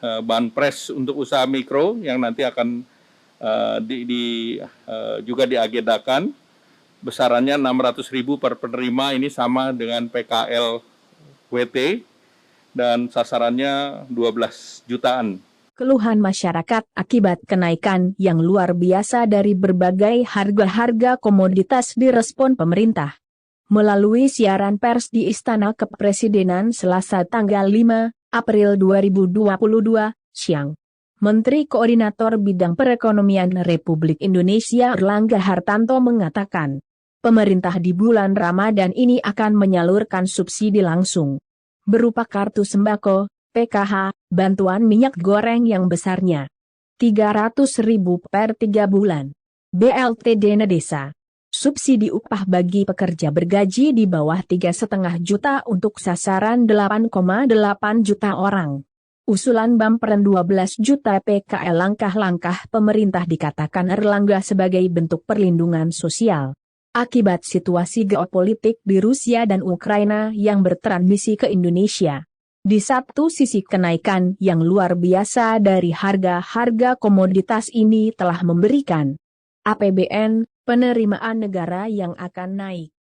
banpres untuk usaha mikro yang nanti akan juga diagendakan. Besarannya 600.000 per penerima, ini sama dengan PKL WT dan sasarannya 12 jutaan. Keluhan masyarakat akibat kenaikan yang luar biasa dari berbagai harga-harga komoditas direspon pemerintah. Melalui siaran pers di Istana Kepresidenan Selasa tanggal 5 April 2022, siang, Menteri Koordinator Bidang Perekonomian Republik Indonesia Erlangga Hartanto mengatakan, pemerintah di bulan Ramadan ini akan menyalurkan subsidi langsung berupa kartu sembako, PKH, bantuan minyak goreng yang besarnya 300.000 per 3 bulan, BLT Dana Desa, subsidi upah bagi pekerja bergaji di bawah 3,5 juta untuk sasaran 8,8 juta orang. Usulan bamperan 12 juta PKL. Langkah-langkah pemerintah dikatakan Erlangga sebagai bentuk perlindungan sosial akibat situasi geopolitik di Rusia dan Ukraina yang bertransmisi ke Indonesia. Di satu sisi kenaikan yang luar biasa dari harga-harga komoditas ini telah memberikan APBN penerimaan negara yang akan naik.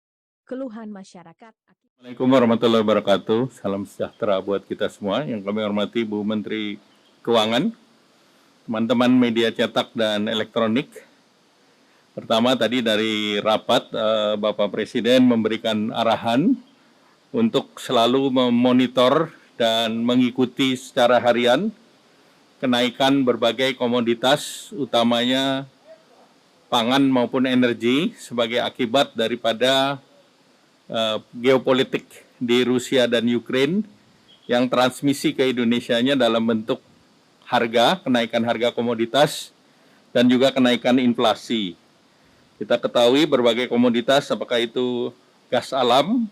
Keluhan masyarakat. Assalamualaikum warahmatullahi wabarakatuh. Salam sejahtera buat kita semua. Yang kami hormati Bu Menteri Keuangan, teman-teman media cetak dan elektronik. Pertama tadi dari rapat, Bapak Presiden memberikan arahan untuk selalu memonitor dan mengikuti secara harian kenaikan berbagai komoditas, utamanya pangan maupun energi, sebagai akibat daripada geopolitik di Rusia dan Ukraina yang transmisi ke Indonesianya dalam bentuk harga, kenaikan harga komoditas, dan juga kenaikan inflasi. Kita ketahui berbagai komoditas, apakah itu gas alam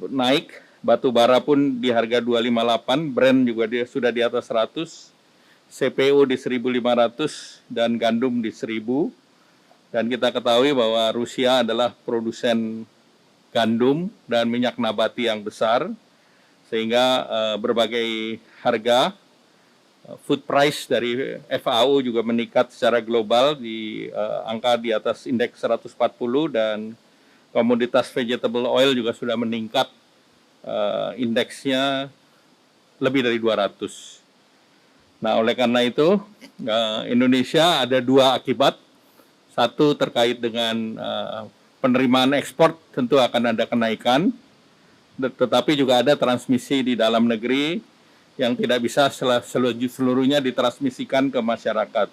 naik, batu bara pun di harga 258, Brent juga sudah di atas 100, CPO di 1.500, dan gandum di 1.000. Dan kita ketahui bahwa Rusia adalah produsen gandum dan minyak nabati yang besar, sehingga berbagai harga, food price dari FAO juga meningkat secara global di angka di atas indeks 140, dan komoditas vegetable oil juga sudah meningkat indeksnya lebih dari 200. Nah, oleh karena itu Indonesia ada dua akibat. Satu terkait dengan penerimaan ekspor, tentu akan ada kenaikan, tetapi juga ada transmisi di dalam negeri yang tidak bisa seluruhnya ditransmisikan ke masyarakat.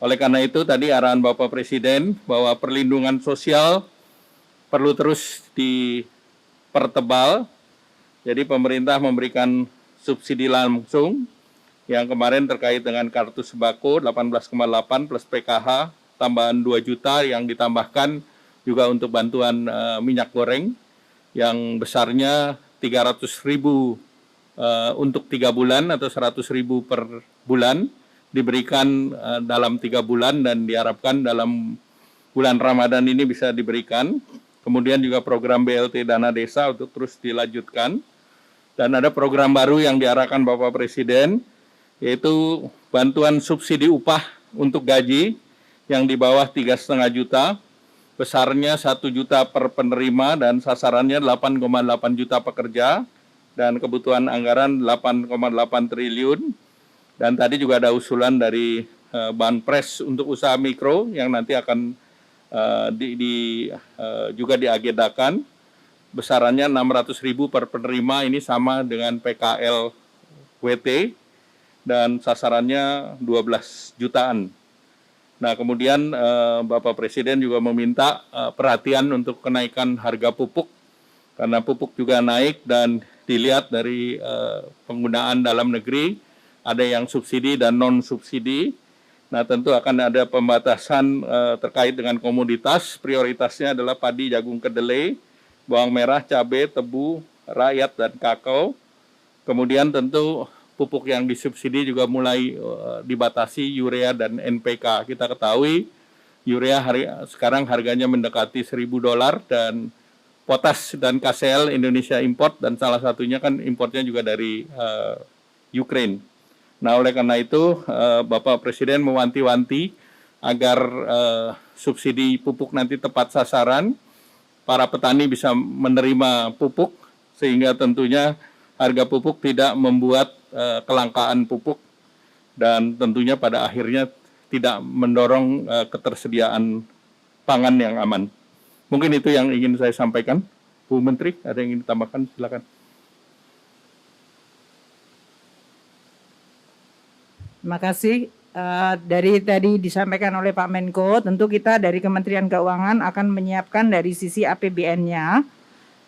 Oleh karena itu tadi arahan Bapak Presiden bahwa perlindungan sosial perlu terus dipertebal. Jadi pemerintah memberikan subsidi langsung yang kemarin terkait dengan kartu sembako 18,8 plus PKH tambahan 2 juta yang ditambahkan juga untuk bantuan minyak goreng yang besarnya 300.000 untuk 3 bulan atau 100.000 per bulan diberikan dalam 3 bulan, dan diharapkan dalam bulan Ramadan ini bisa diberikan. Kemudian juga program BLT Dana Desa untuk terus dilanjutkan. Dan ada program baru yang diarahkan Bapak Presiden, yaitu bantuan subsidi upah untuk gaji yang di bawah 3,5 juta, besarnya 1 juta per penerima dan sasarannya 8,8 juta pekerja, dan kebutuhan anggaran 8,8 triliun. Dan tadi juga ada usulan dari banpres untuk usaha mikro yang nanti akan juga diagendakan. Besarannya 600.000 per penerima, ini sama dengan PKL WT, dan sasarannya 12 jutaan. Nah, kemudian Bapak Presiden juga meminta perhatian untuk kenaikan harga pupuk, karena pupuk juga naik dan dilihat dari penggunaan dalam negeri, ada yang subsidi dan non-subsidi. Nah, tentu akan ada pembatasan terkait dengan komoditas, prioritasnya adalah padi, jagung kedelai, bawang merah, cabai, tebu, rakyat, dan kakao. Kemudian tentu pupuk yang disubsidi juga mulai dibatasi, urea dan NPK. Kita ketahui urea sekarang harganya mendekati $1.000, dan potas dan KCL Indonesia import, dan salah satunya kan importnya juga dari Ukraine. Nah, oleh karena itu Bapak Presiden mewanti-wanti agar subsidi pupuk nanti tepat sasaran, para petani bisa menerima pupuk, sehingga tentunya harga pupuk tidak membuat kelangkaan pupuk, dan tentunya pada akhirnya tidak mendorong ketersediaan pangan yang aman. Mungkin itu yang ingin saya sampaikan. Bu Menteri, ada yang ingin ditambahkan? Silakan. Terima kasih. Dari tadi disampaikan oleh Pak Menko, tentu kita dari Kementerian Keuangan akan menyiapkan dari sisi APBN-nya,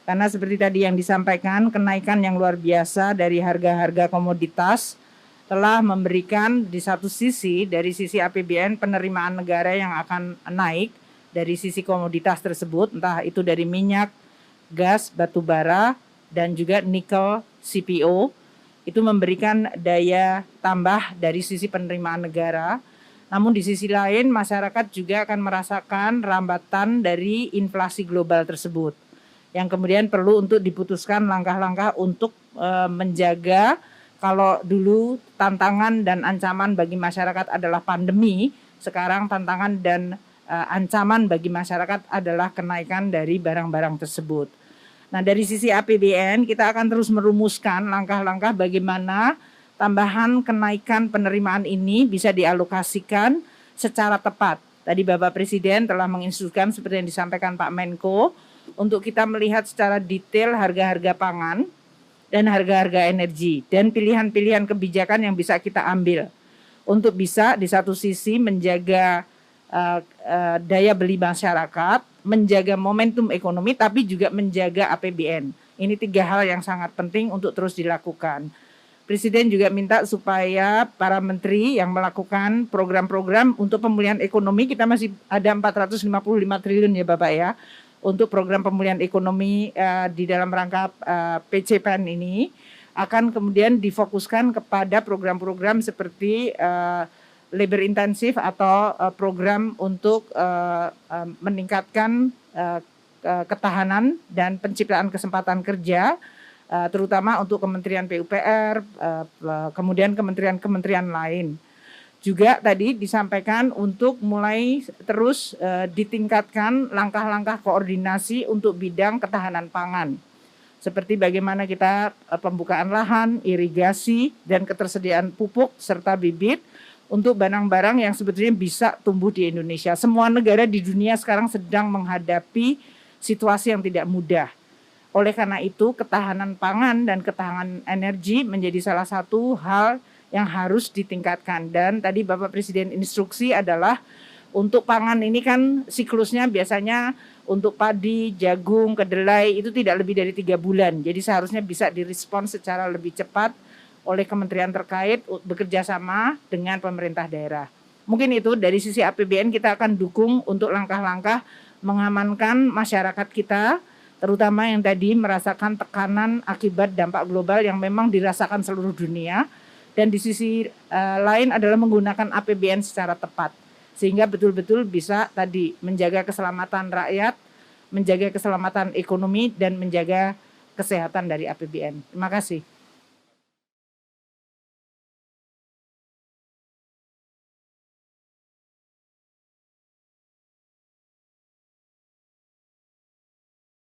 karena seperti tadi yang disampaikan, kenaikan yang luar biasa dari harga-harga komoditas telah memberikan di satu sisi, dari sisi APBN, penerimaan negara yang akan naik dari sisi komoditas tersebut, entah itu dari minyak, gas, batu bara, dan juga nikel CPO, itu memberikan daya tambah dari sisi penerimaan negara. Namun di sisi lain masyarakat juga akan merasakan rambatan dari inflasi global tersebut, yang kemudian perlu untuk diputuskan langkah-langkah untuk menjaga. Kalau dulu tantangan dan ancaman bagi masyarakat adalah pandemi, sekarang tantangan dan ancaman bagi masyarakat adalah kenaikan dari barang-barang tersebut. Nah, dari sisi APBN kita akan terus merumuskan langkah-langkah bagaimana tambahan kenaikan penerimaan ini bisa dialokasikan secara tepat. Tadi Bapak Presiden telah menginstruksikan seperti yang disampaikan Pak Menko, untuk kita melihat secara detail harga-harga pangan dan harga-harga energi dan pilihan-pilihan kebijakan yang bisa kita ambil untuk bisa di satu sisi menjaga daya beli masyarakat, menjaga momentum ekonomi, tapi juga menjaga APBN. Ini 3 hal yang sangat penting untuk terus dilakukan. Presiden juga minta supaya para menteri yang melakukan program-program untuk pemulihan ekonomi, kita masih ada 455 triliun ya Bapak ya, untuk program pemulihan ekonomi di dalam rangka PCPN ini, akan kemudian difokuskan kepada program-program seperti labor intensif atau program untuk meningkatkan ketahanan dan penciptaan kesempatan kerja, terutama untuk Kementerian PUPR, kemudian kementerian-kementerian lain. Juga tadi disampaikan untuk mulai terus ditingkatkan langkah-langkah koordinasi untuk bidang ketahanan pangan. Seperti bagaimana kita pembukaan lahan, irigasi, dan ketersediaan pupuk serta bibit untuk barang-barang yang sebetulnya bisa tumbuh di Indonesia. Semua negara di dunia sekarang sedang menghadapi situasi yang tidak mudah. Oleh karena itu, ketahanan pangan dan ketahanan energi menjadi salah satu hal yang harus ditingkatkan. Dan tadi Bapak Presiden instruksi adalah untuk pangan ini kan siklusnya biasanya untuk padi, jagung, kedelai itu tidak lebih dari 3 bulan. Jadi seharusnya bisa direspons secara lebih cepat oleh kementerian terkait bekerja sama dengan pemerintah daerah. Mungkin itu dari sisi APBN kita akan dukung untuk langkah-langkah mengamankan masyarakat kita, terutama yang tadi merasakan tekanan akibat dampak global yang memang dirasakan seluruh dunia. Dan di sisi lain adalah menggunakan APBN secara tepat, sehingga betul-betul bisa tadi menjaga keselamatan rakyat, menjaga keselamatan ekonomi, dan menjaga kesehatan dari APBN. Terima kasih.